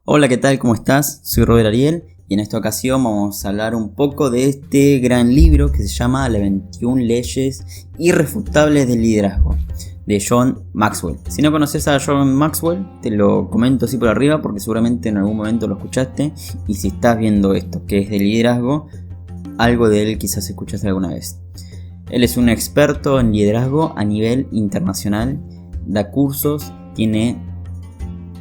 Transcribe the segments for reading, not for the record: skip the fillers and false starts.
Hola, ¿qué tal? ¿Cómo estás? Soy Robert Ariel y en esta ocasión vamos a hablar un poco de este gran libro que se llama Las 21 leyes irrefutables del liderazgo, de John Maxwell. Si no conoces a John Maxwell, te lo comento así por arriba porque seguramente en algún momento lo escuchaste, y si estás viendo esto que es de liderazgo, algo de él quizás escuchaste alguna vez. Él es un experto en liderazgo a nivel internacional, da cursos, tiene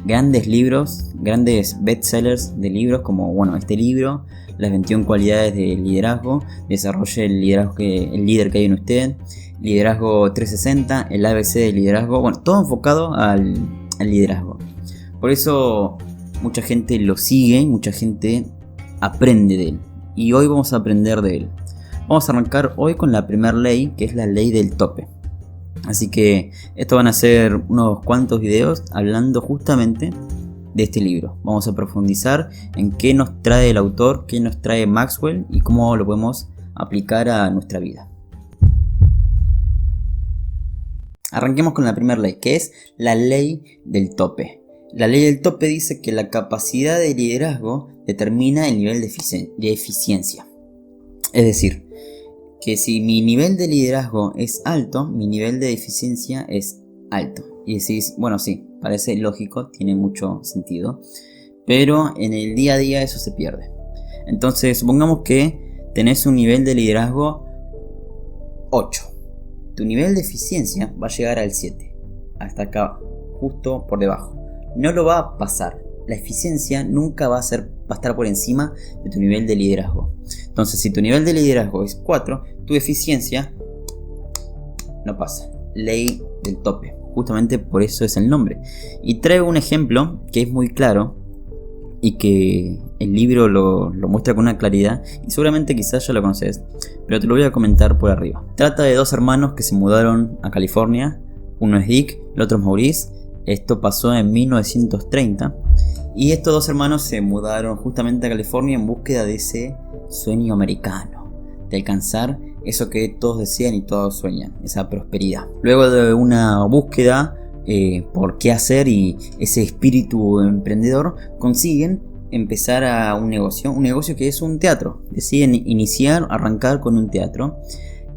grandes libros, grandes bestsellers de libros como este libro, Las 21 cualidades del liderazgo, Desarrolle el líder que hay en usted, Liderazgo 360, el ABC del liderazgo, todo enfocado al liderazgo. Por eso mucha gente lo sigue, mucha gente aprende de él, y hoy vamos a aprender de él. Vamos a arrancar hoy con la primera ley, que es la ley del tope. Así que estos van a ser unos cuantos videos hablando justamente de este libro. Vamos a profundizar en qué nos trae el autor, qué nos trae Maxwell y cómo lo podemos aplicar a nuestra vida. Arranquemos con la primera ley, que es la ley del tope. La ley del tope dice que la capacidad de liderazgo determina el nivel de eficiencia. Es decir, que si mi nivel de liderazgo es alto, mi nivel de eficiencia es alto. Y decís, sí, parece lógico, tiene mucho sentido, pero en el día a día eso se pierde. Entonces, supongamos que tenés un nivel de liderazgo 8. Tu nivel de eficiencia va a llegar al 7, hasta acá, justo por debajo. No lo va a pasar. La eficiencia nunca va a estar por encima de tu nivel de liderazgo. Entonces, si tu nivel de liderazgo es 4, tu eficiencia no pasa. Ley del tope. Justamente por eso es el nombre. Y traigo un ejemplo que es muy claro y que el libro lo muestra con una claridad, y seguramente quizás ya lo conoces, pero te lo voy a comentar por arriba. Trata de dos hermanos que se mudaron a California. Uno es Dick, el otro es Maurice. Esto pasó en 1930. Y estos dos hermanos se mudaron justamente a California en búsqueda de ese sueño americano, de alcanzar eso que todos desean y todos sueñan, esa prosperidad. Luego de una búsqueda por qué hacer y ese espíritu emprendedor, consiguen empezar a un negocio que es un teatro. Deciden arrancar con un teatro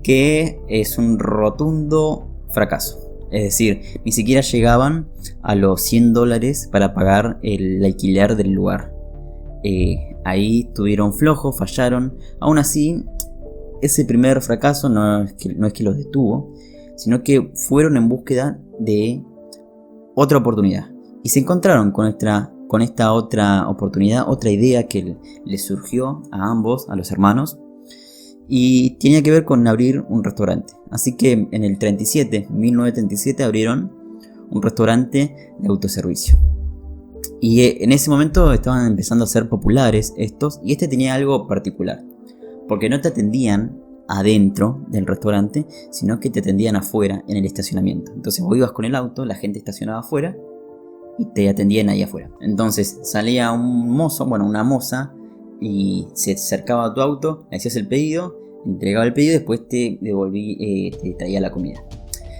que es un rotundo fracaso. Es decir, ni siquiera llegaban a los $100 para pagar el alquiler del lugar. Ahí estuvieron flojos, fallaron. Aún así, ese primer fracaso no es que los detuvo, sino que fueron en búsqueda de otra oportunidad. Y se encontraron con esta otra oportunidad, otra idea que les surgió a ambos, a los hermanos. Y tenía que ver con abrir un restaurante. Así que en el 1937 abrieron un restaurante de autoservicio. Y en ese momento estaban empezando a ser populares estos. Y este tenía algo particular, porque no te atendían adentro del restaurante, sino que te atendían afuera, en el estacionamiento. Entonces vos ibas con el auto, la gente estacionaba afuera y te atendían ahí afuera. Entonces salía un mozo, una moza, y se acercaba a tu auto, le hacías el pedido, entregaba el pedido y después te traía la comida.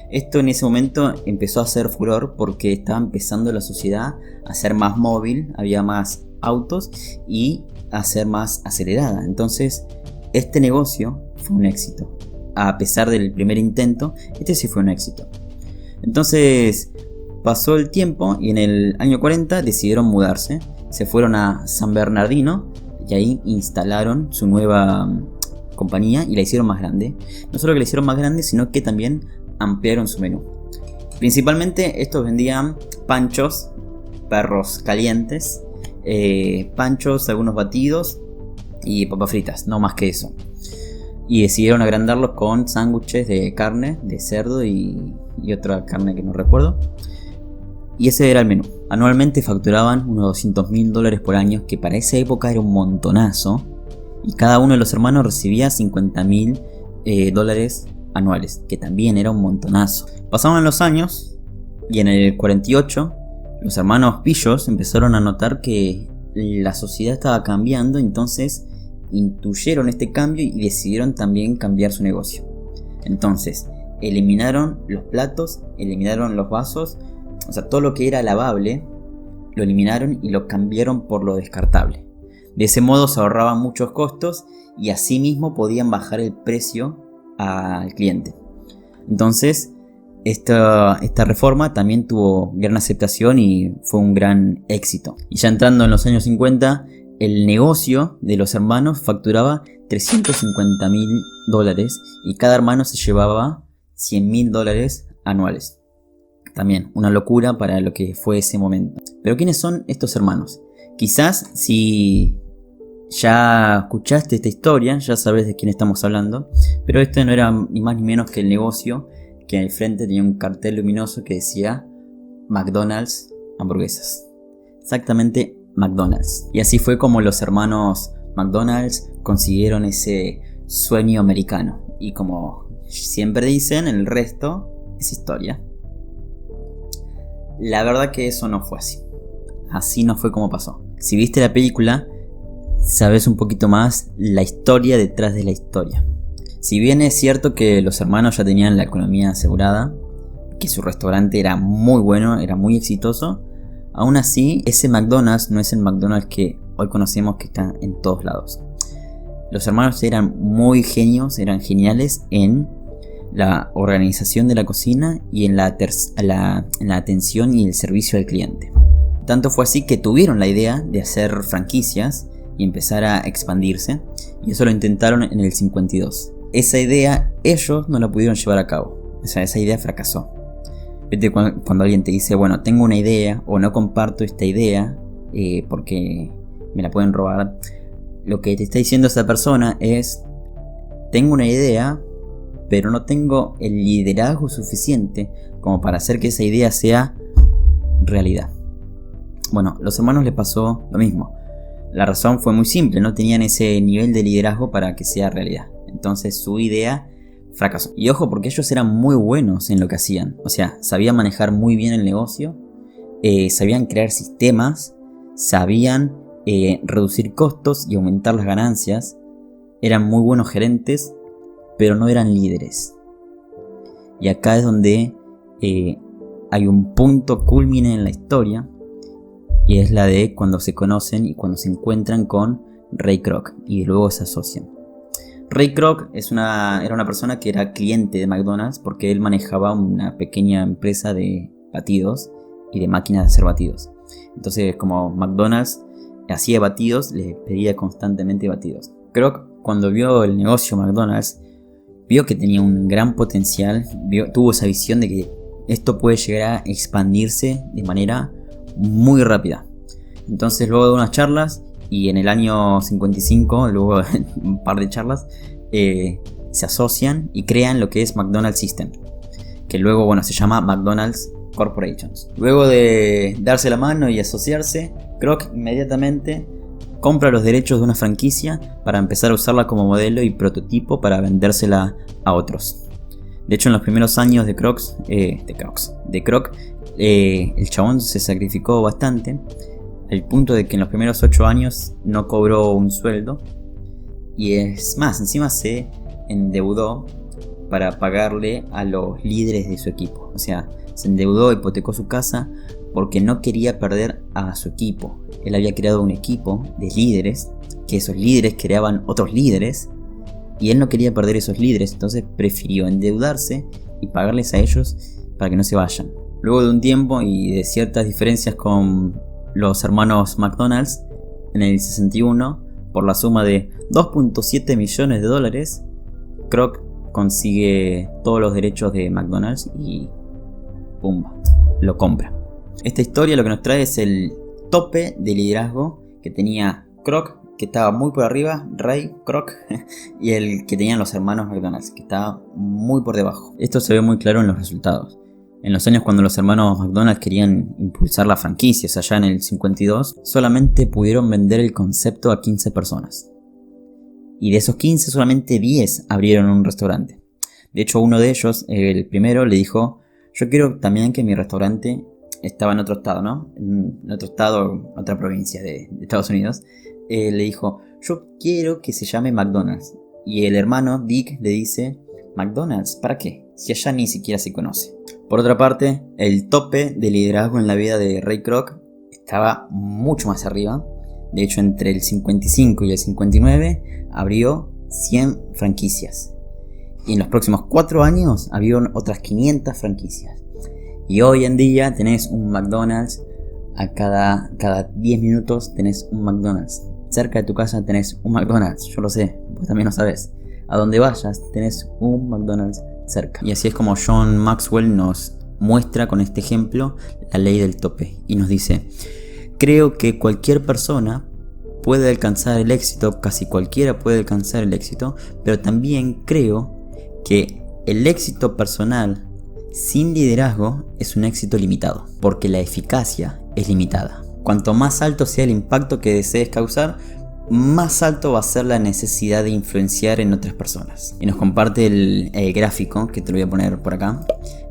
Esto en ese momento empezó a hacer furor porque estaba empezando la sociedad a ser más móvil, había más autos y a ser más acelerada. Entonces este negocio fue un éxito. A pesar del primer intento, este sí fue un éxito. Entonces pasó el tiempo y en el año 40 decidieron mudarse. Se fueron a San Bernardino y ahí instalaron su nueva compañía y la hicieron más grande. No solo que la hicieron más grande, sino que también ampliaron su menú. Principalmente estos vendían panchos, perros calientes, panchos, algunos batidos y papas fritas, no más que eso. Y decidieron agrandarlos con sándwiches de carne, de cerdo y otra carne que no recuerdo. Y ese era el menú. Anualmente facturaban unos $200,000 por año, que para esa época era un montonazo. Y cada uno de los hermanos recibía $50,000 anuales, que también era un montonazo. Pasaban los años y en el 48 los hermanos Pillos empezaron a notar que la sociedad estaba cambiando. Entonces intuyeron este cambio y decidieron también cambiar su negocio. Entonces eliminaron los platos, eliminaron los vasos, todo lo que era lavable lo eliminaron y lo cambiaron por lo descartable. De ese modo se ahorraban muchos costos y asimismo podían bajar el precio al cliente. Entonces, esta reforma también tuvo gran aceptación y fue un gran éxito. Y ya entrando en los años 50, el negocio de los hermanos facturaba $350.000 y cada hermano se llevaba $100.000 anuales. También una locura para lo que fue ese momento. Pero ¿quiénes son estos hermanos? Quizás si ya escuchaste esta historia, ya sabes de quién estamos hablando, pero esto no era ni más ni menos que el negocio que al frente tenía un cartel luminoso que decía McDonald's hamburguesas. Exactamente, McDonald's. Y así fue como los hermanos McDonald's consiguieron ese sueño americano. Y como siempre dicen, el resto es historia. La verdad que eso no fue así. Así no fue como pasó. Si viste la película, sabes un poquito más la historia detrás de la historia. Si bien es cierto que los hermanos ya tenían la economía asegurada, que su restaurante era muy bueno, era muy exitoso, aún así ese McDonald's no es el McDonald's que hoy conocemos, que está en todos lados. Los hermanos eran muy genios, eran geniales en la organización de la cocina y en la atención y el servicio al cliente. Tanto fue así que tuvieron la idea de hacer franquicias y empezar a expandirse, y eso lo intentaron en el 52. Esa idea ellos no la pudieron llevar a cabo, o sea, esa idea fracasó. Viste cuando alguien te dice, bueno, tengo una idea o no comparto esta idea porque me la pueden robar. Lo que te está diciendo esa persona es, tengo una idea, pero no tengo el liderazgo suficiente como para hacer que esa idea sea realidad. Bueno, a los hermanos les pasó lo mismo. La razón fue muy simple, no tenían ese nivel de liderazgo para que sea realidad. Entonces su idea fracasó. Y ojo, porque ellos eran muy buenos en lo que hacían. O sea, sabían manejar muy bien el negocio, sabían crear sistemas, sabían reducir costos y aumentar las ganancias. Eran muy buenos gerentes, pero no eran líderes. Y acá es donde hay un punto culmine en la historia, y es la de cuando se conocen y cuando se encuentran con Ray Kroc y luego se asocian. Ray Kroc era una persona que era cliente de McDonald's porque él manejaba una pequeña empresa de batidos y de máquinas de hacer batidos. Entonces, como McDonald's hacía batidos, le pedía constantemente batidos. Kroc, cuando vio el negocio McDonald's, vio que tenía un gran potencial, tuvo esa visión de que esto puede llegar a expandirse de manera muy rápida. Entonces, luego de unas charlas y en el año 55, luego de un par de charlas, se asocian y crean lo que es McDonald's System, que luego se llama McDonald's Corporations. Luego de darse la mano y asociarse, Kroc inmediatamente compra los derechos de una franquicia para empezar a usarla como modelo y prototipo para vendérsela a otros. De hecho, en los primeros años de Kroc, el chabón se sacrificó bastante, al punto de que en los primeros 8 años no cobró un sueldo, y es más, encima se endeudó para pagarle a los líderes de su equipo. O sea, se endeudó, hipotecó su casa porque no quería perder a su equipo. Él había creado un equipo de líderes, que esos líderes creaban otros líderes, y él no quería perder esos líderes, entonces prefirió endeudarse y pagarles a ellos para que no se vayan. Luego de un tiempo y de ciertas diferencias con los hermanos McDonald's, en el 61, por la suma de $2.7 millones, Kroc consigue todos los derechos de McDonald's y ¡pumba!, lo compra. Esta historia lo que nos trae es el tope de liderazgo que tenía Kroc, que estaba muy por arriba, Ray Kroc, y el que tenían los hermanos McDonald's, que estaba muy por debajo. Esto se ve muy claro en los resultados. En los años cuando los hermanos McDonald's querían impulsar las franquicias, allá en el 52, solamente pudieron vender el concepto a 15 personas. Y de esos 15, solamente 10 abrieron un restaurante. De hecho, uno de ellos, el primero, le dijo: yo quiero también que mi restaurante, estaba en otro estado, ¿no? En otro estado, otra provincia de Estados Unidos. Le dijo: yo quiero que se llame McDonald's. Y el hermano Dick le dice: ¿McDonald's? ¿Para qué? Si allá ni siquiera se conoce. Por otra parte, el tope de liderazgo en la vida de Ray Kroc estaba mucho más arriba. De hecho, entre el 55 y el 59 abrió 100 franquicias. Y en los próximos 4 años abrieron otras 500 franquicias. Y hoy en día tenés un McDonald's, cada 10 minutos tenés un McDonald's. Cerca de tu casa tenés un McDonald's, yo lo sé, vos también lo sabés. A donde vayas tenés un McDonald's cerca. Y así es como John Maxwell nos muestra con este ejemplo la ley del tope. Y nos dice: creo que cualquier persona puede alcanzar el éxito, casi cualquiera puede alcanzar el éxito, pero también creo que el éxito personal sin liderazgo es un éxito limitado, porque la eficacia es limitada. Cuanto más alto sea el impacto que desees causar, más alto va a ser la necesidad de influenciar en otras personas. Y nos comparte el gráfico, que te lo voy a poner por acá,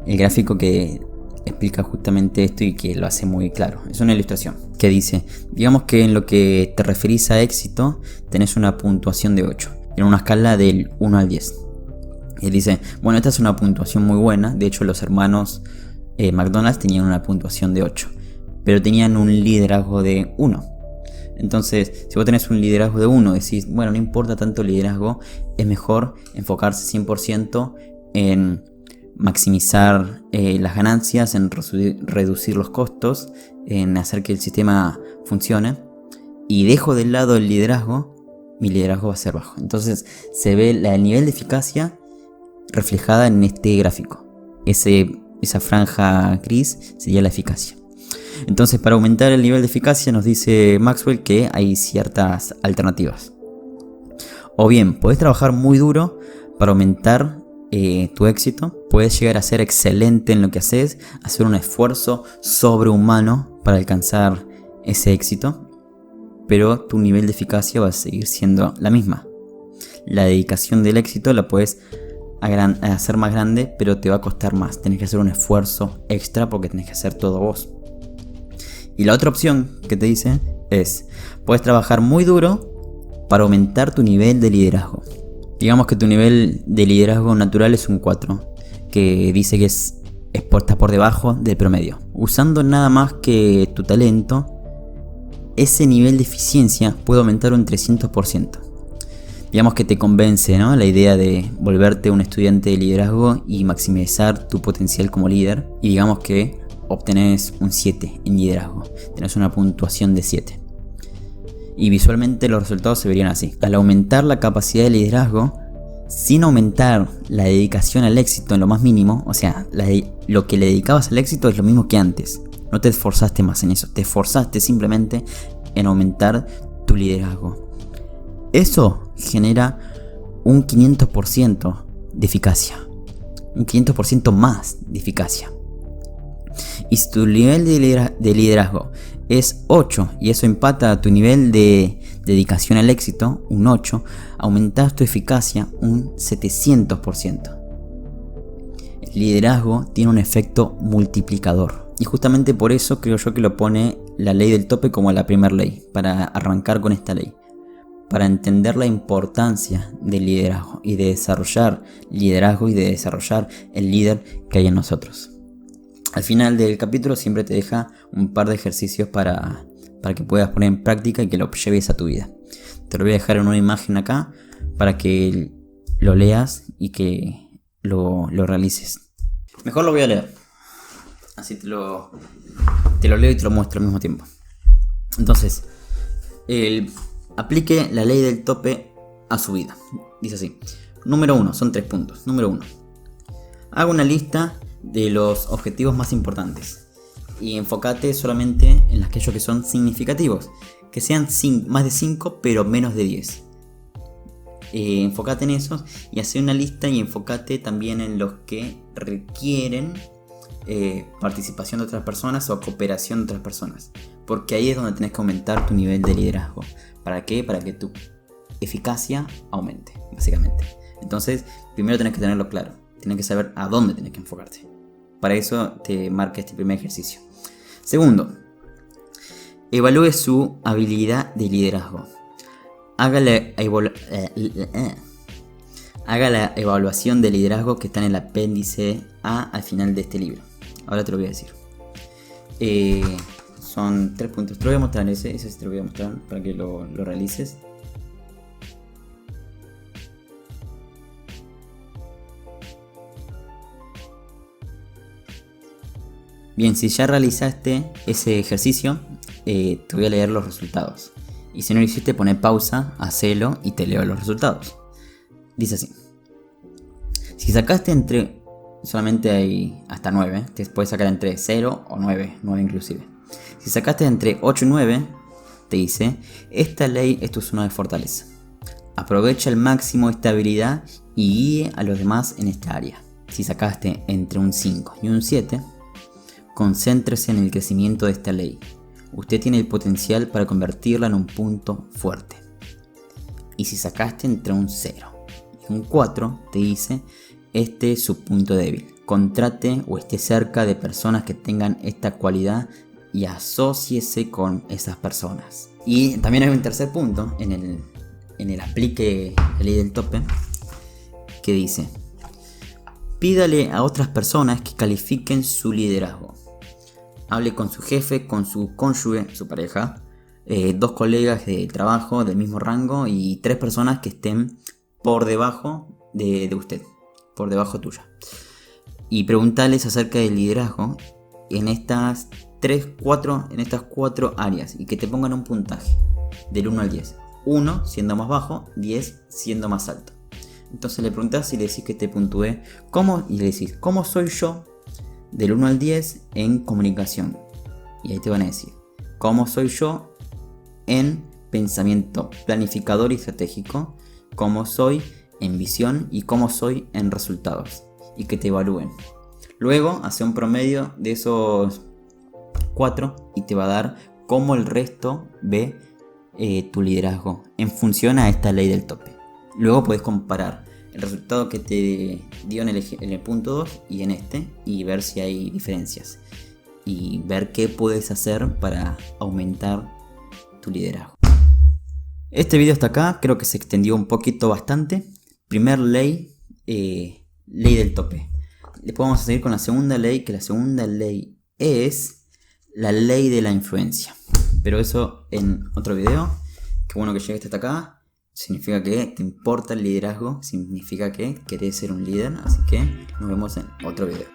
el gráfico que explica justamente esto y que lo hace muy claro. Es una ilustración que dice, digamos que en lo que te referís a éxito tenés una puntuación de 8 en una escala del 1 al 10. Y dice, bueno, esta es una puntuación muy buena. De hecho, los hermanos McDonald's tenían una puntuación de 8, pero tenían un liderazgo de 1. Entonces, si vos tenés un liderazgo de 1, decís, bueno, no importa tanto el liderazgo, es mejor enfocarse 100% en maximizar las ganancias, en reducir los costos, en hacer que el sistema funcione, y dejo de lado el liderazgo, mi liderazgo va a ser bajo. Entonces se ve el nivel de eficacia reflejada en este gráfico. Esa franja gris sería la eficacia. Entonces, para aumentar el nivel de eficacia, nos dice Maxwell que hay ciertas alternativas. O bien, podés trabajar muy duro para aumentar tu éxito. Puedes llegar a ser excelente en lo que haces, hacer un esfuerzo sobrehumano para alcanzar ese éxito, pero tu nivel de eficacia va a seguir siendo la misma. La dedicación del éxito la puedes hacer más grande, pero te va a costar más. Tenés que hacer un esfuerzo extra porque tenés que hacer todo vos. Y la otra opción que te dice es, puedes trabajar muy duro para aumentar tu nivel de liderazgo. Digamos que tu nivel de liderazgo natural es un 4, que dice que está por debajo del promedio. Usando nada más que tu talento, ese nivel de eficiencia puede aumentar un 300%. Digamos que te convence, ¿no?, la idea de volverte un estudiante de liderazgo y maximizar tu potencial como líder. Y digamos que obtenés un 7 en liderazgo. Tenés una puntuación de 7. Y visualmente los resultados se verían así. Al aumentar la capacidad de liderazgo, sin aumentar la dedicación al éxito en lo más mínimo, o sea, lo que le dedicabas al éxito es lo mismo que antes. No te esforzaste más en eso, te esforzaste simplemente en aumentar tu liderazgo. Eso genera un 500% de eficacia. Un 500% más de eficacia. Y si tu nivel de liderazgo es 8 y eso empata a tu nivel de dedicación al éxito, un 8, aumentas tu eficacia un 700%. El liderazgo tiene un efecto multiplicador. Y justamente por eso creo yo que lo pone la ley del tope como la primera ley, para arrancar con esta ley. Para entender la importancia del liderazgo y de desarrollar liderazgo y de desarrollar el líder que hay en nosotros. Al final del capítulo siempre te deja un par de ejercicios para que puedas poner en práctica y que lo lleves a tu vida. Te lo voy a dejar en una imagen acá para que lo leas y que lo realices. Mejor lo voy a leer. Así te lo leo y te lo muestro al mismo tiempo. Entonces, aplique la ley del tope a su vida. Dice así. Número 1, son 3 puntos. Número 1. Haga una lista de los objetivos más importantes y enfócate solamente en aquellos que son significativos, que sean más de 5 pero menos de 10. Enfócate en esos y hace una lista y enfócate también en los que requieren participación de otras personas o cooperación de otras personas, porque ahí es donde tenés que aumentar tu nivel de liderazgo. ¿Para qué? Para que tu eficacia aumente, básicamente. Entonces, primero tenés que tenerlo claro. Tienes que saber a dónde tienes que enfocarte. Para eso te marca este primer ejercicio. Segundo, evalúe su habilidad de liderazgo. Haga la evaluación de liderazgo que está en el apéndice A al final de este libro. Ahora te lo voy a decir. son 3 puntos. Te lo voy a mostrar, ese sí te lo voy a mostrar para que lo realices. Bien, si ya realizaste ese ejercicio, te voy a leer los resultados. Y si no lo hiciste, pone pausa, hacelo y te leo los resultados. Dice así. Si sacaste entre... Solamente hay hasta 9. Te puedes sacar entre 0 o 9. 9 inclusive. Si sacaste entre 8 y 9, te dice... Esta ley es tu zona de fortaleza. Aprovecha al máximo esta habilidad y guíe a los demás en esta área. Si sacaste entre un 5 y un 7... Concéntrese en el crecimiento de esta ley. Usted tiene el potencial para convertirla en un punto fuerte. Y si sacaste entre un 0 y un 4, te dice, este es su punto débil. Contrate o esté cerca de personas que tengan esta cualidad y asóciese con esas personas. Y también hay un tercer punto en el aplique la ley del tope que dice, pídale a otras personas que califiquen su liderazgo. Hable con su jefe, con su cónyuge, su pareja, 2 colegas de trabajo del mismo rango y 3 personas que estén por debajo de usted, por debajo tuya. Y preguntarles acerca del liderazgo en estas 4 áreas y que te pongan un puntaje del 1 al 10. 1 siendo más bajo, 10 siendo más alto. Entonces le preguntas y le decís que te puntúe y le decís, ¿cómo soy yo? Del 1 al 10 en comunicación. Y ahí te van a decir, ¿cómo soy yo en pensamiento planificador y estratégico? ¿Cómo soy en visión? Y ¿cómo soy en resultados? Y que te evalúen. Luego hace un promedio de esos 4 y te va a dar cómo el resto ve tu liderazgo en función a esta ley del tope. Luego puedes comparar el resultado que te dio en el punto 2 y en este y ver si hay diferencias y ver qué puedes hacer para aumentar tu liderazgo. Este video hasta acá creo que se extendió un poquito bastante. Primer ley, ley del tope. Después vamos a seguir con la segunda ley, que la segunda ley es la ley de la influencia. Pero eso en otro video. Qué bueno que llegaste hasta acá. Significa que te importa el liderazgo, significa que querés ser un líder, así que nos vemos en otro video.